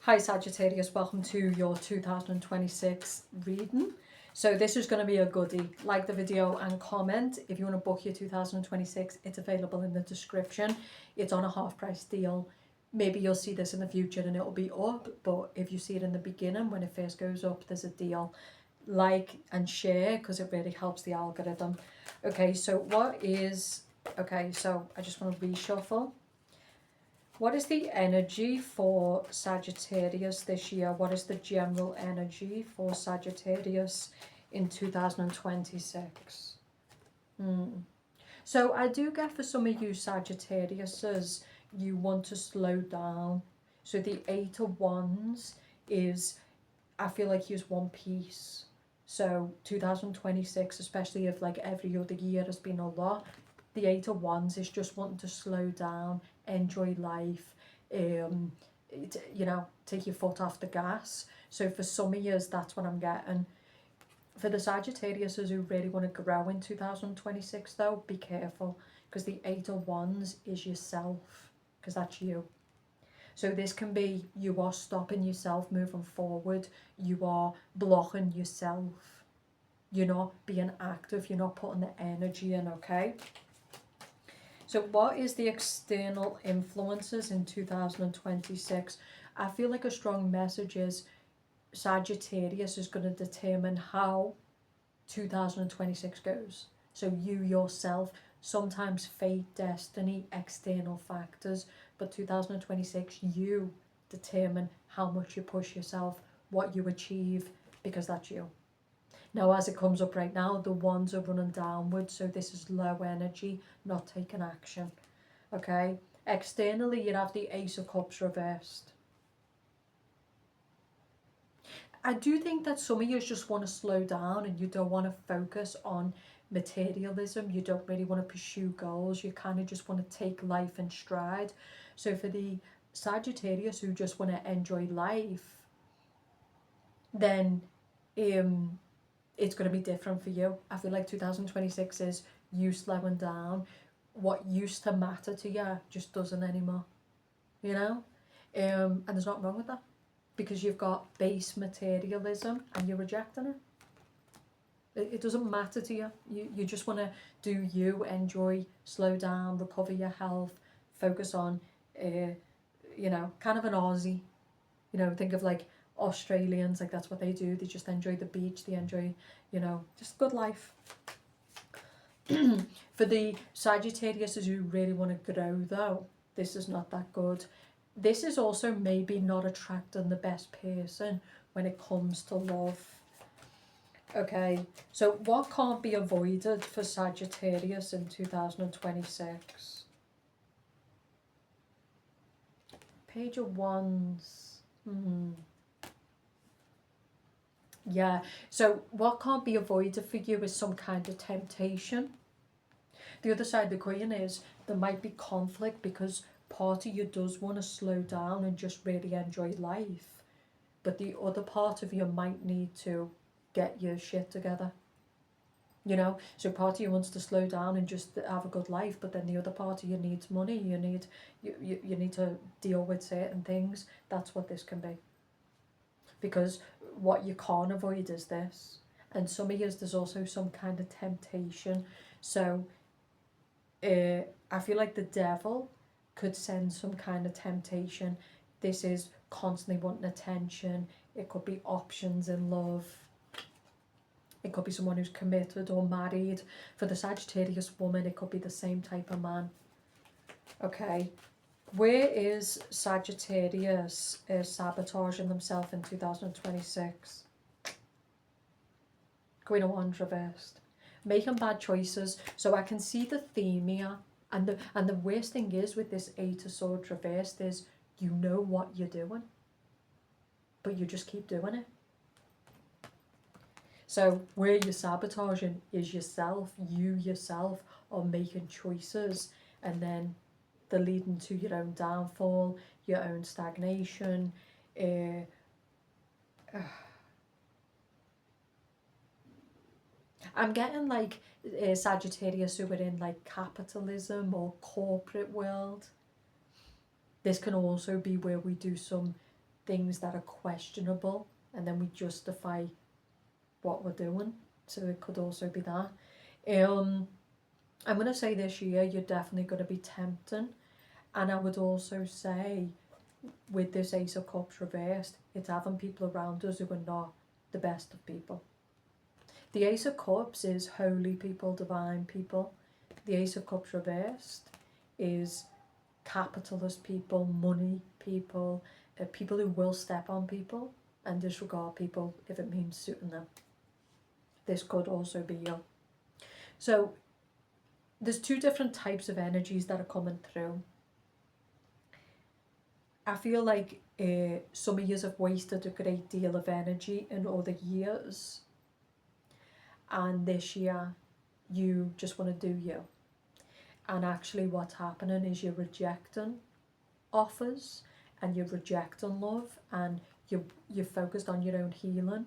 Hi Sagittarius, welcome to your 2026 reading. So this is going to be a goodie. Like the video and comment. If you want to book your 2026, it's available in the description. It's on a half price deal. Maybe you'll see this in the future and it'll be up, but if you see it in the beginning when it first goes up, there's a deal. Like and share because it really helps the algorithm. Okay, so I just want to reshuffle. What is the energy for Sagittarius this year? What is the general energy for Sagittarius in 2026? So I do get for some of you Sagittariuses, you want to slow down. So the Eight of Wands is, I feel like you want peace. So 2026, especially if like every other year has been a lot, the Eight of Wands is just wanting to slow down, enjoy life, take your foot off the gas. So for some of you, that's what I'm getting. For the Sagittarius who really want to grow in 2026 though, be careful, because the Eight of Wands is yourself, because that's you. So this can be you are stopping yourself moving forward, you are blocking yourself, you're not being active, you're not putting the energy in, okay? So what is the external influences in 2026? I feel like a strong message is Sagittarius is going to determine how 2026 goes. So you yourself, sometimes fate, destiny, external factors, but 2026 you determine how much you push yourself, what you achieve, because that's you. Now, as it comes up right now, the wands are running downwards, so this is low energy, not taking action. Okay? Externally, you have the Ace of Cups reversed. I do think that some of you just want to slow down and you don't want to focus on materialism. You don't really want to pursue goals. You kind of just want to take life in stride. So for the Sagittarius who just want to enjoy life, then it's going to be different for you. I feel like 2026 is you slowing down. What used to matter to you just doesn't anymore, you know? And there's nothing wrong with that, because you've got base materialism and you're rejecting it. It doesn't matter to you. You just want to do you, enjoy, slow down, recover your health, focus on, kind of an Aussie. Think of like Australians, like that's what they do. They just enjoy the beach, they enjoy, just good life. For the Sagittarius who really want to grow though, this is not that good. This is also maybe not attracting the best person when it comes to love. Okay, so what can't be avoided for Sagittarius in 2026? Page of Wands. Yeah, so what can't be avoided for you is some kind of temptation. The other side of the coin is there might be conflict because part of you does want to slow down and just really enjoy life, but the other part of you might need to get your shit together. So part of you wants to slow down and just have a good life, but then the other part of you needs money. You need to deal with certain things. That's what this can be. Because what you can't avoid is this. And some of you, there's also some kind of temptation. So I feel like the devil could send some kind of temptation. This is constantly wanting attention. It could be options in love. It could be someone who's committed or married. For the Sagittarius woman, it could be the same type of man. Okay. Where is Sagittarius sabotaging themselves in 2026? Queen of Wands reversed. Making bad choices. So I can see the theme here. And the worst thing is with this Eight of Swords reversed is you know what you're doing, but you just keep doing it. So where you're sabotaging is yourself. You yourself are making choices and then they're leading to your own downfall, your own stagnation. I'm getting like Sagittarius who are in like capitalism or corporate world. This can also be where we do some things that are questionable, and then we justify what we're doing. So it could also be that. I'm going to say this year you're definitely going to be tempting. And I would also say, with this Ace of Cups reversed, it's having people around us who are not the best of people. The Ace of Cups is holy people, divine people. The Ace of Cups reversed is capitalist people, money people, people who will step on people and disregard people if it means suiting them. This could also be you. So there's two different types of energies that are coming through. I feel like some of you have wasted a great deal of energy in other years, and this year you just want to do you. And actually what's happening is you're rejecting offers and you're rejecting love, and you're focused on your own healing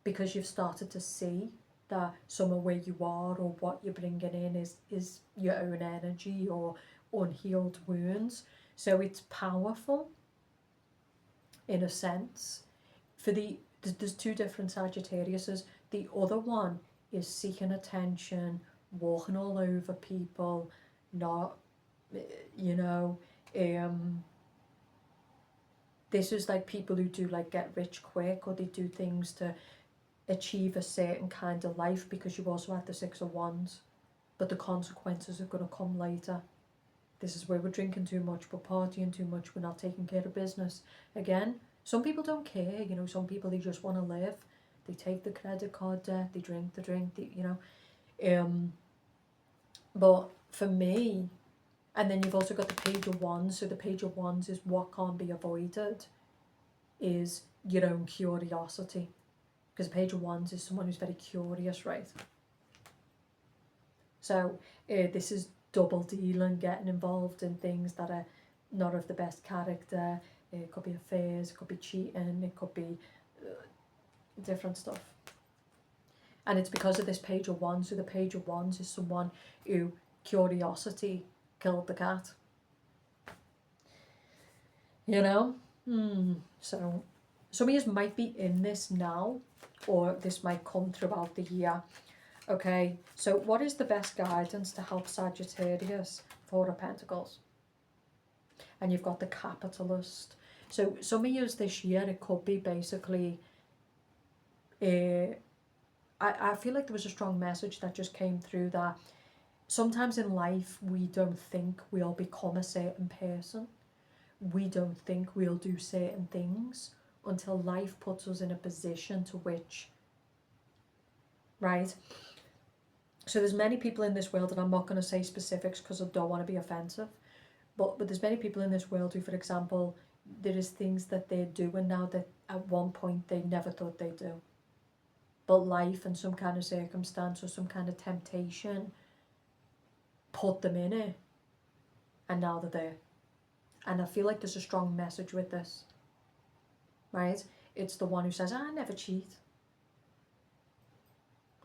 because you've started to see that some of where you are or what you're bringing in is your own energy or unhealed wounds. So it's powerful in a sense. There's two different Sagittariuses. The other one is seeking attention, walking all over people, not, this is like people who do like get rich quick, or they do things to achieve a certain kind of life, because you also have the Six of Wands, but the consequences are going to come later. This is where we're drinking too much, we're partying too much, we're not taking care of business. Again, some people don't care, some people, they just want to live. They take the credit card debt, they drink the drink, but for me, and then you've also got the Page of Wands. So the Page of Wands is what can't be avoided, is your own curiosity. Because the Page of Wands is someone who's very curious, right? So this is double dealing, getting involved in things that are not of the best character. It could be affairs, it could be cheating, it could be different stuff. And it's because of this Page of Wands. So the Page of Wands is someone who curiosity killed the cat. So some of you might be in this now, or this might come throughout the year. Okay, so what is the best guidance to help Sagittarius? Four of Pentacles. And you've got the Capitalist. So some of you this year, it could be basically, I feel like there was a strong message that just came through that sometimes in life we don't think we'll become a certain person. We don't think we'll do certain things until life puts us in a position to which, right? So there's many people in this world, and I'm not going to say specifics because I don't want to be offensive, but there's many people in this world who, for example, there is things that they're doing now that at one point they never thought they'd do. But life and some kind of circumstance or some kind of temptation put them in it, and now they're there. And I feel like there's a strong message with this, right? It's the one who says, I never cheat.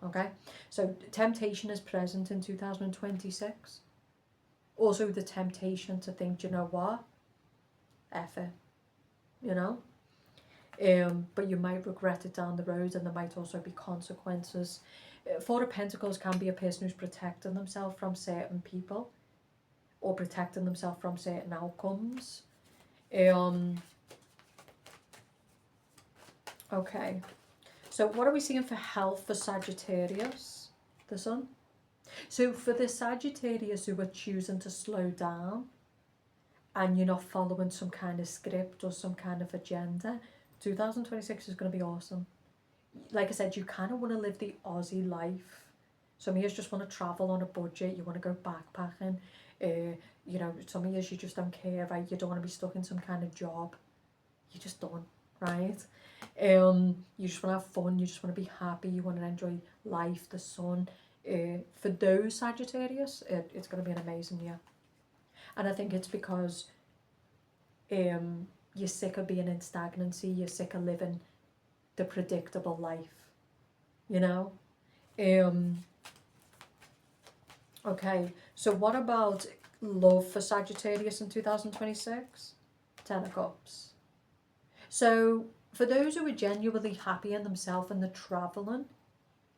Okay, so temptation is present in 2026. Also the temptation to think, you know what, F it, but you might regret it down the road, and there might also be consequences. Four of Pentacles can be a person who's protecting themselves from certain people, or protecting themselves from certain outcomes. Okay, so what are we seeing for health for Sagittarius, the Sun? So for the Sagittarius who are choosing to slow down, and you're not following some kind of script or some kind of agenda, 2026 is going to be awesome. Like I said, you kind of want to live the Aussie life. Some of you just want to travel on a budget, you want to go backpacking. Some of you just don't care, right? You don't want to be stuck in some kind of job. You just don't, right? You just want to have fun, you just want to be happy, you want to enjoy life, the sun. For those Sagittarius, it's going to be an amazing year. And I think it's because you're sick of being in stagnancy, you're sick of living the predictable life, Okay, so what about love for Sagittarius in 2026? 10 of Cups. So for those who are genuinely happy in themselves and they're traveling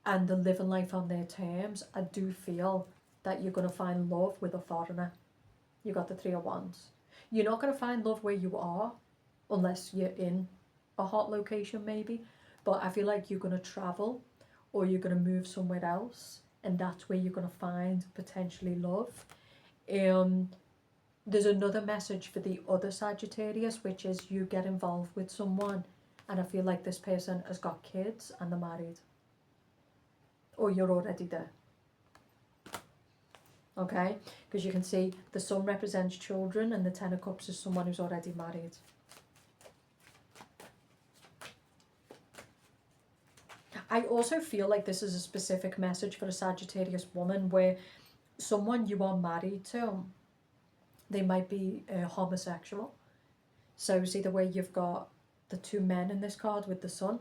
and they're living life on their terms, I do feel that you're going to find love with a foreigner. You got the Three of Wands. You're not going to find love where you are unless you're in a hot location maybe, but I feel like you're going to travel or you're going to move somewhere else, and that's where you're going to find potentially love. There's another message for the other Sagittarius, which is you get involved with someone and I feel like this person has got kids and they're married, or you're already there. Okay, because you can see the Sun represents children and the Ten of Cups is someone who's already married. I also feel like this is a specific message for a Sagittarius woman where someone you are married to, they might be homosexual. So see the way you've got the two men in this card with the Sun.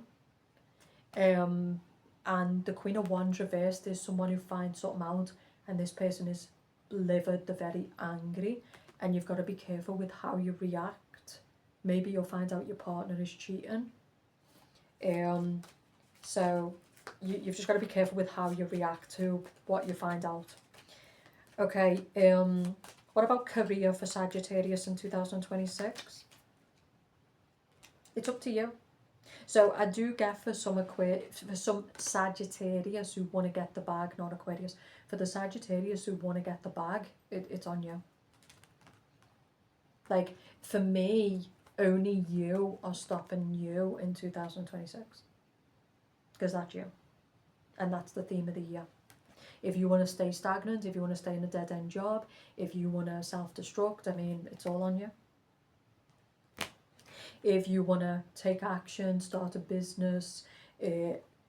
And the Queen of Wands reversed is someone who finds something out and this person is livid, they're very angry, and you've got to be careful with how you react. Maybe you'll find out your partner is cheating. So you've just got to be careful with how you react to what you find out. Okay, what about career for Sagittarius in 2026? It's up to you. So I do get for some Sagittarius who want to get the bag, not Aquarius. For the Sagittarius who want to get the bag, it's on you. Like, for me, only you are stopping you in 2026. Because that's you. And that's the theme of the year. If you want to stay stagnant, if you want to stay in a dead-end job, if you want to self-destruct, I mean, it's all on you. If you want to take action, start a business,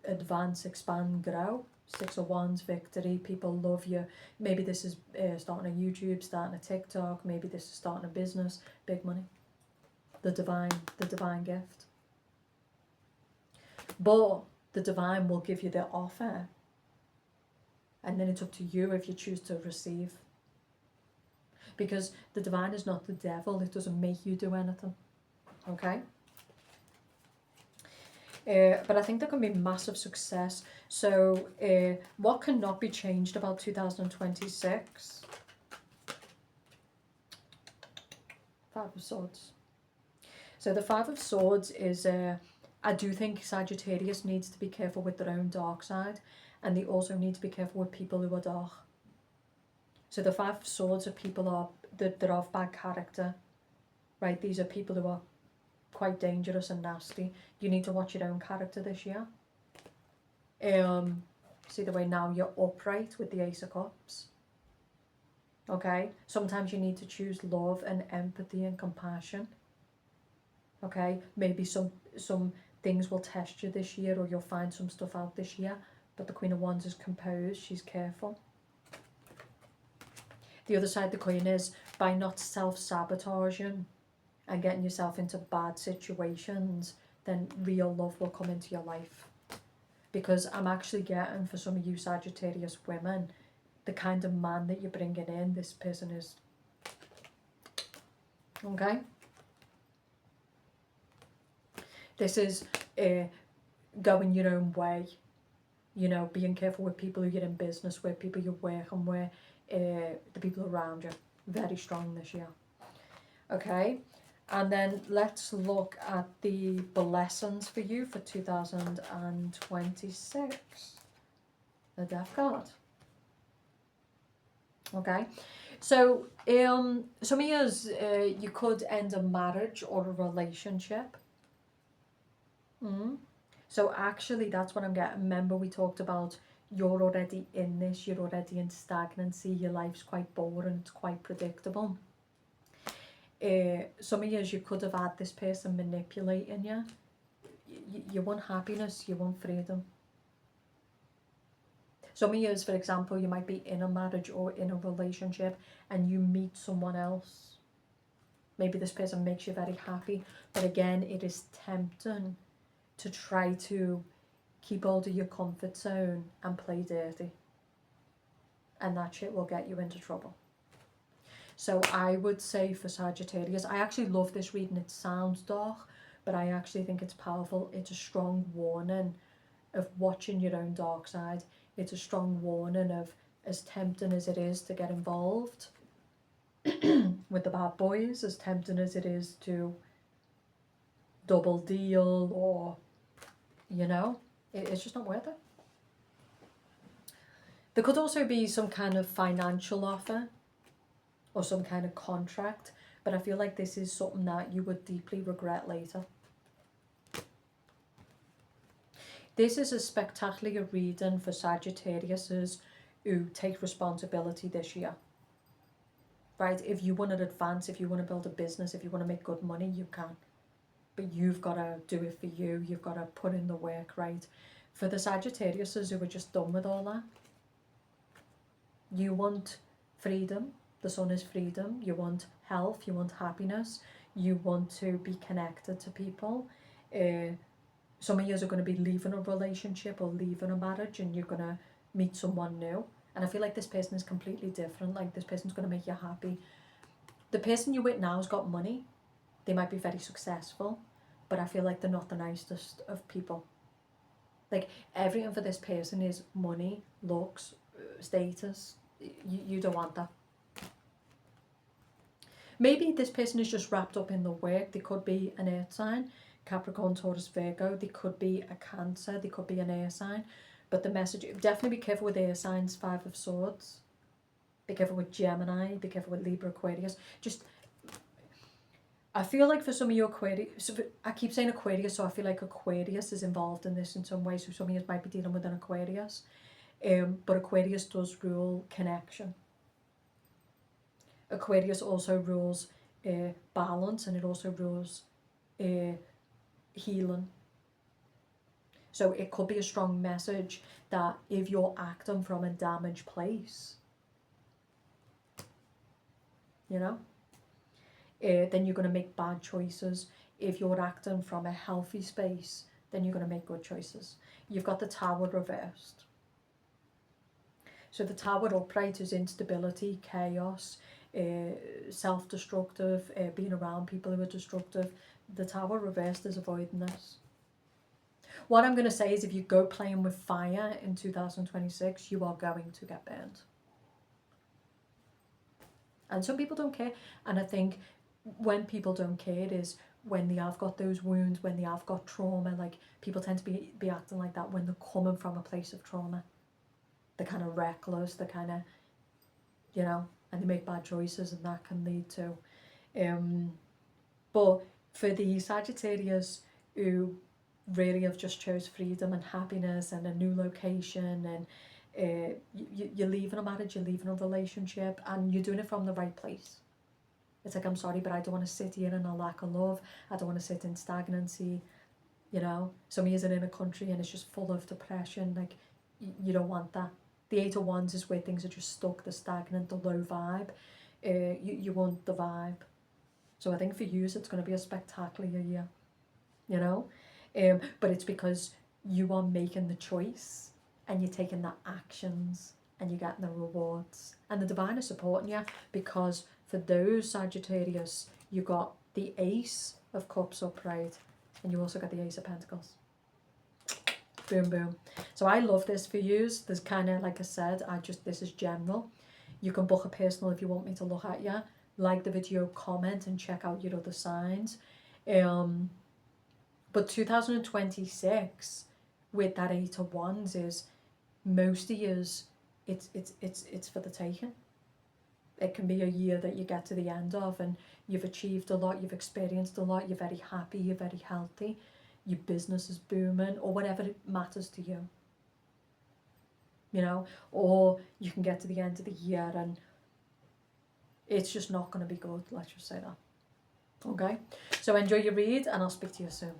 advance, expand, grow, Six of Wands, victory, people love you. Maybe this is starting a YouTube, starting a TikTok, maybe this is starting a business, big money. The divine gift. But the divine will give you the offer. And then it's up to you if you choose to receive. Because the divine is not the devil, it doesn't make you do anything. Okay? But I think there can be massive success. So what cannot be changed about 2026? Five of Swords. So the Five of Swords is, I do think Sagittarius needs to be careful with their own dark side. And they also need to be careful with people who are dark. So the Five of Swords are people that are of bad character. Right? These are people who are quite dangerous and nasty. You need to watch your own character this year. See the way now you're upright with the Ace of Cups. Okay? Sometimes you need to choose love and empathy and compassion. Okay? Maybe some things will test you this year, or you'll find some stuff out this year. But the Queen of Wands is composed. She's careful. The other side of the coin is, by not self-sabotaging and getting yourself into bad situations, then real love will come into your life. Because I'm actually getting, for some of you Sagittarius women, the kind of man that you're bringing in, this person is. Okay? This is going your own way. You know, being careful with people who you're in business with, people you're working with, the people around you. Very strong this year. Okay? And then let's look at the blessings for you for 2026. The Death card. Okay? So, some of you could end a marriage or a relationship. So actually, that's what I'm getting. Remember, we talked about you're already in this, you're already in stagnancy, your life's quite boring, it's quite predictable. Some of you could have had this person manipulating you. You want happiness, you want freedom. Some of you, for example, you might be in a marriage or in a relationship and you meet someone else. Maybe this person makes you very happy, but again, it is tempting to try to keep hold of your comfort zone and play dirty. And that shit will get you into trouble. So I would say for Sagittarius, I actually love this reading. It sounds dark, but I actually think it's powerful. It's a strong warning of watching your own dark side. It's a strong warning of, as tempting as it is to get involved with the bad boys, as tempting as it is to double deal, or, you know, it's just not worth it. There could also be some kind of financial offer or some kind of contract, but I feel like this is something that you would deeply regret later. This is a spectacular reading for Sagittariuses who take responsibility this year. Right? If you want to advance, if you want to build a business, if you want to make good money, you can. But you've got to do it for you. You've got to put in the work, right? For the Sagittariuses who are just done with all that, you want freedom. The sun is freedom. You want health. You want happiness. You want to be connected to people. Some of you are going to be leaving a relationship or leaving a marriage, and you're going to meet someone new. And I feel like this person is completely different. Like, this person's going to make you happy. The person you're with now has got money. They might be very successful, but I feel like they're not the nicest of people. Like, everything for this person is money, looks, status. You don't want that. Maybe this person is just wrapped up in the work. They could be an earth sign, Capricorn, Taurus, Virgo. They could be a Cancer. They could be an air sign. But the message, definitely be careful with air signs, 5 of Swords. Be careful with Gemini. Be careful with Libra, Aquarius. Just, I feel like for some of you Aquarius, I keep saying Aquarius, so I feel like Aquarius is involved in this in some way. So some of you might be dealing with an Aquarius. But Aquarius does rule connection. Aquarius also rules balance, and it also rules healing. So it could be a strong message that if you're acting from a damaged place, you know, then you're going to make bad choices. If you're acting from a healthy space, then you're going to make good choices. You've got the Tower reversed. So the Tower upright is instability, chaos, self-destructive, being around people who are destructive. The Tower reversed is avoiding this. What I'm going to say is, if you go playing with fire in 2026, you are going to get burned. And some people don't care. And I think when people don't care, it is when they have got those wounds, when they have got trauma. Like, people tend to be acting like that when they're coming from a place of trauma. They're kind of reckless, they're kind of, you know, and they make bad choices, and that can lead to. But for the Sagittarius who really have just chose freedom and happiness and a new location, and you're leaving a marriage, you're leaving a relationship, and you're doing it from the right place. It's like, I'm sorry, but I don't want to sit here in a lack of love. I don't want to sit in stagnancy. You know, some of you are in a country and it's just full of depression. Like, you don't want that. The 8 of Wands is where things are just stuck, the stagnant, the low vibe. You want the vibe. So I think for you, it's going to be a spectacular year, you know. But it's because you are making the choice, and you're taking the actions, and you're getting the rewards. And the divine is supporting you, because for those Sagittarius, you got the Ace of Cups upright, and you also got the Ace of Pentacles. Boom, boom. So I love this for you. There's kind of, like I said, this is general. You can book a personal if you want me to look at you. Like the video, comment, and check out your other signs. But 2026 with that 8 of Wands is, most of yours, it's for the taking. It can be a year that you get to the end of and you've achieved a lot, you've experienced a lot, you're very happy, you're very healthy, your business is booming, or whatever it matters to you. You know, or you can get to the end of the year and it's just not going to be good, let's just say that. Okay, so enjoy your read, and I'll speak to you soon.